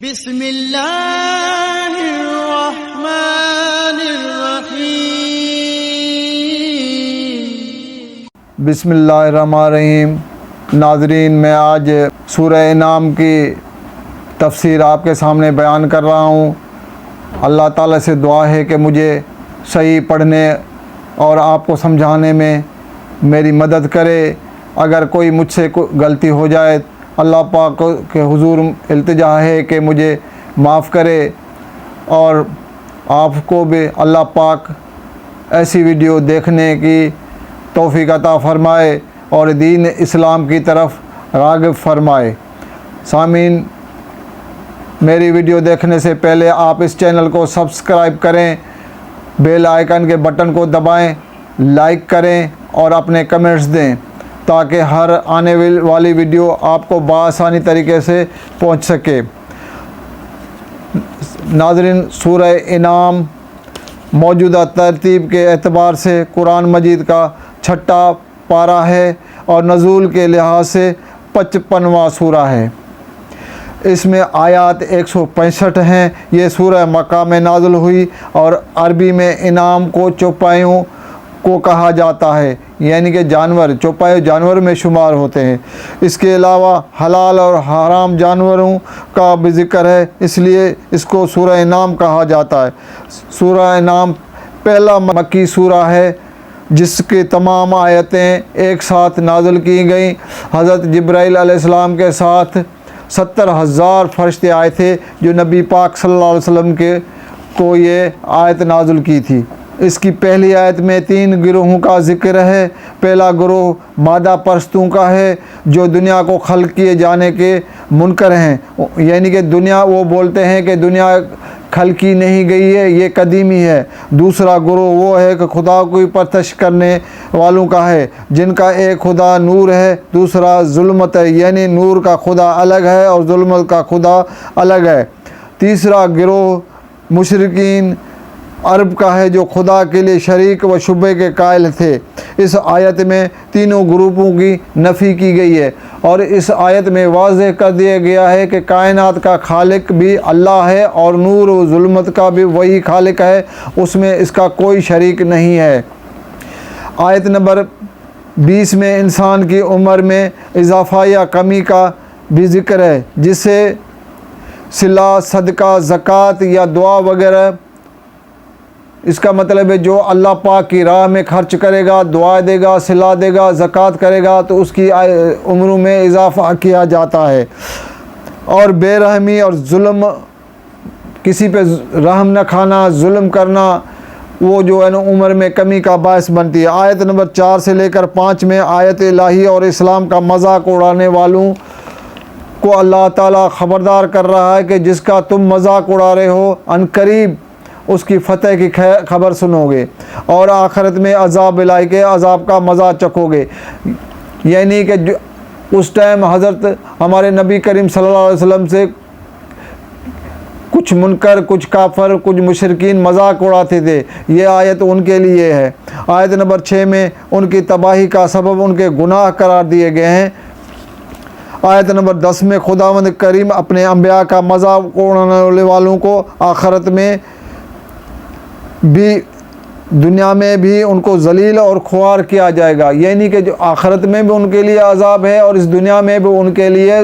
بسم اللہ الرحمن الرحیم۔ بسم اللہ الرحمن الرحیم۔ ناظرین، میں آج سورہ انعام کی تفسیر آپ کے سامنے بیان کر رہا ہوں۔ اللہ تعالیٰ سے دعا ہے کہ مجھے صحیح پڑھنے اور آپ کو سمجھانے میں میری مدد کرے۔ اگر کوئی مجھ سے غلطی ہو جائے، اللہ پاک کے حضور التجا ہے کہ مجھے معاف کرے، اور آپ کو بھی اللہ پاک ایسی ویڈیو دیکھنے کی توفیق عطا فرمائے اور دین اسلام کی طرف راغب فرمائے۔ سامعین، میری ویڈیو دیکھنے سے پہلے آپ اس چینل کو سبسکرائب کریں، بیل آئیکن کے بٹن کو دبائیں، لائک کریں اور اپنے کمنٹس دیں تاکہ ہر آنے والی ویڈیو آپ کو بآسانی طریقے سے پہنچ سکے۔ ناظرین، سورہ انعام موجودہ ترتیب کے اعتبار سے قرآن مجید کا 6واں پارہ ہے اور نزول کے لحاظ سے 55واں سورہ ہے۔ اس میں آیات 165 ہیں۔ یہ سورہ مکہ میں نازل ہوئی اور عربی میں انعام کو چوپایوں کو کہا جاتا ہے، یعنی کہ جانور، چوپائے جانور میں شمار ہوتے ہیں۔ اس کے علاوہ حلال اور حرام جانوروں کا بھی ذکر ہے، اس لیے اس کو سورہ انعام کہا جاتا ہے۔ سورہ انعام پہلا مکی سورہ ہے جس کی تمام آیتیں ایک ساتھ نازل کی گئیں۔ حضرت جبرائیل علیہ السلام کے ساتھ 70,000 فرشتے آئے تھے جو نبی پاک صلی اللہ علیہ وسلم کو یہ آیت نازل کی تھی۔ اس کی پہلی آیت میں 3 گروہوں کا ذکر ہے۔ پہلا گروہ مادہ پرستوں کا ہے جو دنیا کو خلق کیے جانے کے منکر ہیں، یعنی کہ وہ بولتے ہیں کہ دنیا خلقی نہیں گئی ہے، یہ قدیمی ہے۔ دوسرا گروہ وہ ہے کہ خدا کو پرستش کرنے والوں کا ہے جن کا ایک خدا نور ہے، دوسرا ظلمت ہے، یعنی نور کا خدا الگ ہے اور ظلمت کا خدا الگ ہے۔ تیسرا گروہ مشرکین عرب کا ہے جو خدا کے لیے شریک و شبہ کے قائل تھے۔ اس آیت میں تینوں گروپوں کی نفی کی گئی ہے اور اس آیت میں واضح کر دیا گیا ہے کہ کائنات کا خالق بھی اللہ ہے اور نور و ظلمت کا بھی وہی خالق ہے، اس میں اس کا کوئی شریک نہیں ہے۔ آیت نمبر 20 میں انسان کی عمر میں اضافہ یا کمی کا بھی ذکر ہے، جس سے صلہ، صدقہ، زکوٰۃ یا دعا وغیرہ، اس کا مطلب ہے جو اللہ پاک کی راہ میں خرچ کرے گا، دعا دے گا، صلہ دے گا، زکوٰۃ کرے گا تو اس کی عمروں میں اضافہ کیا جاتا ہے۔ اور بے رحمی اور ظلم، کسی پہ رحم نہ کھانا، ظلم کرنا، وہ جو ہے نا عمر میں کمی کا باعث بنتی ہے۔ آیت نمبر 4 سے لے کر 5 میں آیت الہی اور اسلام کا مذاق اڑانے والوں کو اللہ تعالیٰ خبردار کر رہا ہے کہ جس کا تم مذاق اڑا رہے ہو عنقریب اس کی فتح کی خبر سنو گے اور آخرت میں عذاب الہی کے عذاب کا مزہ چکھو گے، یعنی کہ اس ٹائم حضرت ہمارے نبی کریم صلی اللہ علیہ وسلم سے کچھ منکر، کچھ کافر، کچھ مشرکین مذاق اڑاتے تھے، یہ آیت ان کے لیے ہے۔ آیت نمبر 6 میں ان کی تباہی کا سبب ان کے گناہ قرار دیے گئے ہیں۔ آیت نمبر 10 میں خداوند کریم اپنے انبیاء کا مذاق اڑانے والوں کو آخرت میں بھی، دنیا میں بھی ان کو ذلیل اور خوار کیا جائے گا، یعنی کہ جو آخرت میں بھی ان کے لیے عذاب ہے اور اس دنیا میں بھی ان کے لیے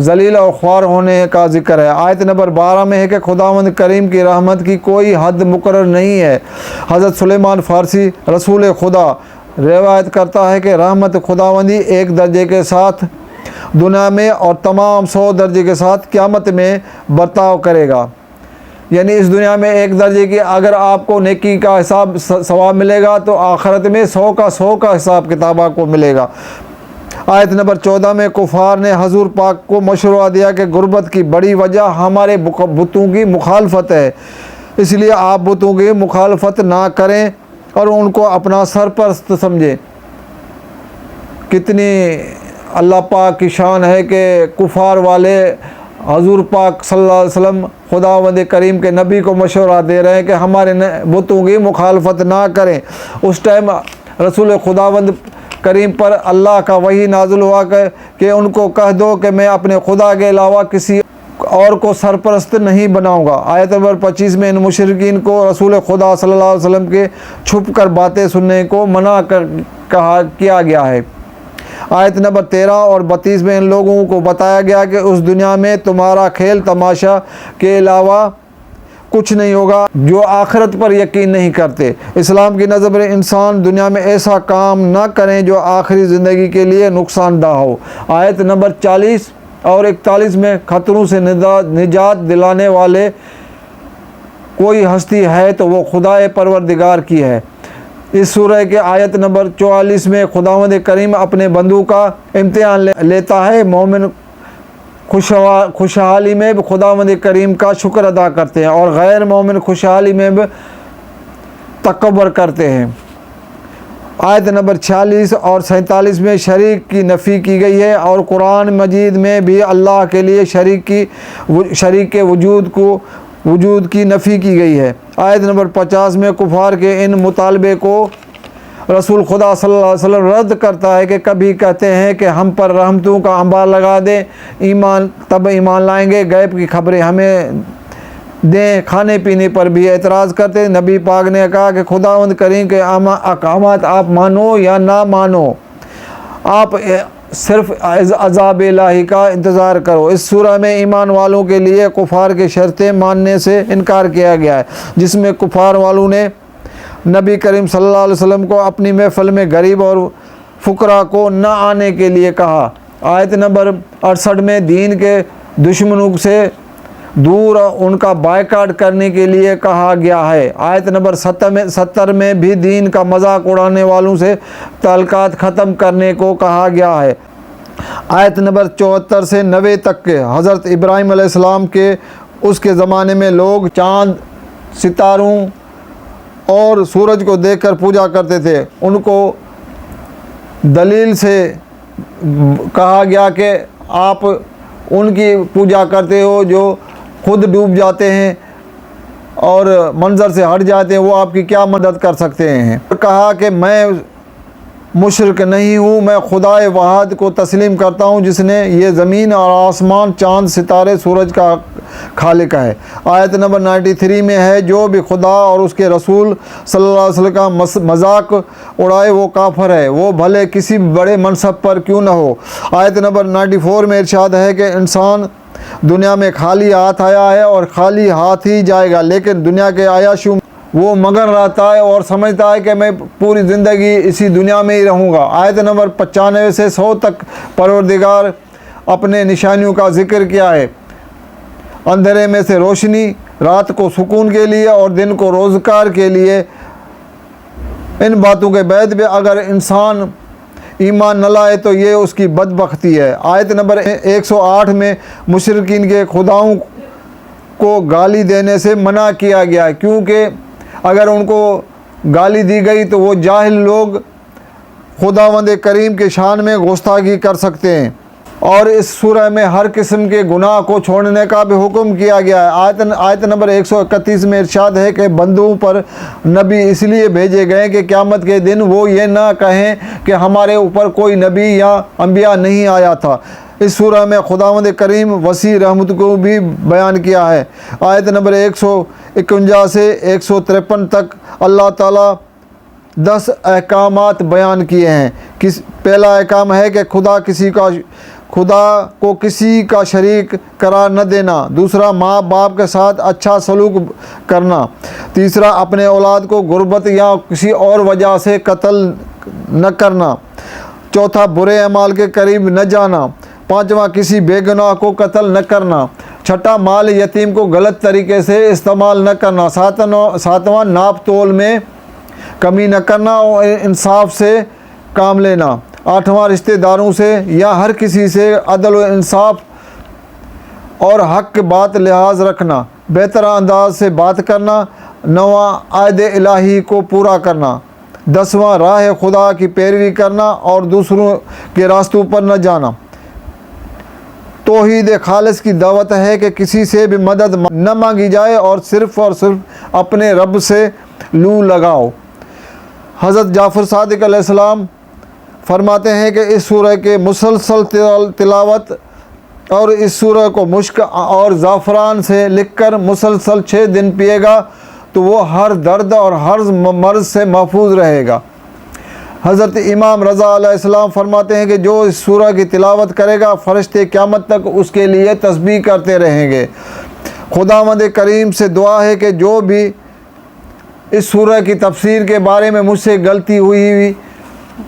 ذلیل اور خوار ہونے کا ذکر ہے۔ آیت نمبر 12 میں ہے کہ خداوند کریم کی رحمت کی کوئی حد مقرر نہیں ہے۔ حضرت سلیمان فارسی رسول خدا روایت کرتا ہے کہ رحمت خداوندی ایک درجے کے ساتھ دنیا میں اور تمام 100 درجے کے ساتھ قیامت میں برتاؤ کرے گا، یعنی اس دنیا میں ایک درجے کی اگر آپ کو نیکی کا حساب ثواب ملے گا تو آخرت میں 100 کا حساب کتاب آپ کو ملے گا۔ آیت نمبر 14 میں کفار نے حضور پاک کو مشورہ دیا کہ غربت کی بڑی وجہ ہمارے بتوں کی مخالفت ہے، اس لیے آپ بتوں کی مخالفت نہ کریں اور ان کو اپنا سرپرست سمجھیں۔ کتنی اللہ پاک کی شان ہے کہ کفار والے حضور پاک صلی اللہ علیہ وسلم خداوند کریم کے نبی کو مشورہ دے رہے ہیں کہ ہمارے بتوں کی مخالفت نہ کریں۔ اس ٹائم رسول خداوند کریم پر اللہ کا وحی نازل ہوا کہ ان کو کہہ دو کہ میں اپنے خدا کے علاوہ کسی اور کو سرپرست نہیں بناؤں گا۔ آیت نمبر 25 میں ان مشرکین کو رسول خدا صلی اللہ علیہ وسلم کے چھپ کر باتیں سننے کو منع کیا گیا ہے۔ آیت نمبر 13 اور 32 میں ان لوگوں کو بتایا گیا کہ اس دنیا میں تمہارا کھیل تماشا کے علاوہ کچھ نہیں ہوگا جو آخرت پر یقین نہیں کرتے۔ اسلام کی نظر میں انسان دنیا میں ایسا کام نہ کریں جو آخری زندگی کے لیے نقصان دہ ہو۔ آیت نمبر 40 اور 41 میں خطروں سے نجات دلانے والے کوئی ہستی ہے تو وہ خدائے پروردگار کی ہے۔ اس سورہ کے آیت نمبر 44 میں خداوند کریم اپنے بندوں کا امتحان لیتا ہے۔ مومن خوشحالی میں بھی خداوند کریم کا شکر ادا کرتے ہیں اور غیر مومن خوشحالی میں بھی تکبر کرتے ہیں۔ آیت نمبر 46 اور 47 میں شریک کی نفی کی گئی ہے اور قرآن مجید میں بھی اللہ کے لیے شریک کے وجود کی نفی کی گئی ہے۔ آیت نمبر 50 میں کفار کے ان مطالبے کو رسول خدا صلی اللہ علیہ وسلم رد کرتا ہے کہ کبھی کہتے ہیں کہ ہم پر رحمتوں کا انبار لگا دیں، تب ایمان لائیں گے، غیب کی خبریں ہمیں دیں، کھانے پینے پر بھی اعتراض کرتے۔ نبی پاک نے کہا کہ خداوند کریم کے احکامات آپ مانو یا نہ مانو، آپ صرف عذاب الہی کا انتظار کرو۔ اس سورہ میں ایمان والوں کے لیے کفار کے شرطیں ماننے سے انکار کیا گیا ہے، جس میں کفار والوں نے نبی کریم صلی اللہ علیہ وسلم کو اپنی محفل میں غریب اور فقراء کو نہ آنے کے لیے کہا۔ آیت نمبر 68 میں دین کے دشمنوں سے دور ان کا بائیکاٹ کرنے کے لیے کہا گیا ہے۔ آیت نمبر 70 میں بھی دین کا مذاق اڑانے والوں سے تعلقات ختم کرنے کو کہا گیا ہے۔ آیت نمبر 74 سے 90 تک کے حضرت ابراہیم علیہ السلام کے اس کے زمانے میں لوگ چاند، ستاروں اور سورج کو دیکھ کر پوجا کرتے تھے۔ ان کو دلیل سے کہا گیا کہ آپ ان کی پوجا کرتے ہو جو خود ڈوب جاتے ہیں اور منظر سے ہٹ جاتے ہیں، وہ آپ کی کیا مدد کر سکتے ہیں۔ کہا کہ میں مشرک نہیں ہوں، میں خدائے واحد کو تسلیم کرتا ہوں جس نے یہ زمین اور آسمان، چاند، ستارے، سورج کا خالق ہے۔ آیت نمبر 93 میں ہے جو بھی خدا اور اس کے رسول صلی اللہ علیہ وسلم کا مذاق اڑائے وہ کافر ہے، وہ بھلے کسی بڑے منصب پر کیوں نہ ہو۔ آیت نمبر 94 میں ارشاد ہے کہ انسان دنیا میں خالی ہاتھ آیا ہے اور خالی ہاتھ ہی جائے گا، لیکن دنیا کے عیاشیوں وہ مگن رہتا ہے اور سمجھتا ہے کہ میں پوری زندگی اسی دنیا میں ہی رہوں گا۔ آیت نمبر 95 سے 100 تک پروردگار اپنے نشانیوں کا ذکر کیا ہے۔ اندھیرے میں سے روشنی، رات کو سکون کے لیے اور دن کو روزگار کے لیے۔ ان باتوں کے بعد بھی اگر انسان ایمان نہ لائے تو یہ اس کی بدبختی ہے۔ آیت نمبر 108 میں مشرکین کے خداؤں کو گالی دینے سے منع کیا گیا ہے، کیونکہ اگر ان کو گالی دی گئی تو وہ جاہل لوگ خداوند کریم کے شان میں گستاخی کر سکتے ہیں۔ اور اس سورہ میں ہر قسم کے گناہ کو چھوڑنے کا بھی حکم کیا گیا ہے۔ آیت نمبر 131 میں ارشاد ہے کہ بندوں پر نبی اس لیے بھیجے گئے کہ قیامت کے دن وہ یہ نہ کہیں کہ ہمارے اوپر کوئی نبی یا انبیاء نہیں آیا تھا۔ اس سورہ میں خداوند کریم وسیع رحمت کو بھی بیان کیا ہے۔ آیت نمبر 151 سے 153 تک اللہ تعالیٰ 10 احکامات بیان کیے ہیں۔ پہلا احکام ہے کہ خدا کو کسی کا شریک قرار نہ دینا۔ دوسرا، ماں باپ کے ساتھ اچھا سلوک کرنا۔ تیسرا، اپنے اولاد کو غربت یا کسی اور وجہ سے قتل نہ کرنا۔ چوتھا، برے اعمال کے قریب نہ جانا۔ پانچواں، کسی بے گناہ کو قتل نہ کرنا۔ چھٹا، مال یتیم کو غلط طریقے سے استعمال نہ کرنا۔ ساتواں، ناپ تول میں کمی نہ کرنا اور انصاف سے کام لینا۔ آٹھواں، رشتہ داروں سے یا ہر کسی سے عدل و انصاف اور حق کے بات لحاظ رکھنا، بہتر انداز سے بات کرنا۔ نواں، عہد الہی کو پورا کرنا۔ دسواں، راہ خدا کی پیروی کرنا اور دوسروں کے راستوں پر نہ جانا۔ توحید خالص کی دعوت ہے کہ کسی سے بھی مدد نہ مانگی جائے اور صرف اپنے رب سے لو لگاؤ۔ حضرت جعفر صادق علیہ السلام فرماتے ہیں کہ اس سورہ کے مسلسل تلاوت اور اس سورہ کو مشک اور زعفران سے لکھ کر مسلسل 6 دن پیے گا تو وہ ہر درد اور ہر مرض سے محفوظ رہے گا۔ حضرت امام رضا علیہ السلام فرماتے ہیں کہ جو اس سورہ کی تلاوت کرے گا فرشتے قیامت تک اس کے لیے تسبیح کرتے رہیں گے۔ خداوند کریم سے دعا ہے کہ جو بھی اس سورہ کی تفسیر کے بارے میں مجھ سے غلطی ہوئی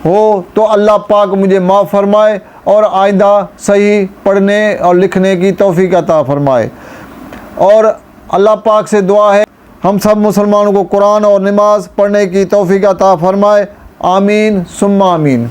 ہو تو اللہ پاک مجھے معاف فرمائے اور آئندہ صحیح پڑھنے اور لکھنے کی توفیق عطا فرمائے۔ اور اللہ پاک سے دعا ہے ہم سب مسلمانوں کو قرآن اور نماز پڑھنے کی توفیق عطا فرمائے۔ آمین ثم آمین۔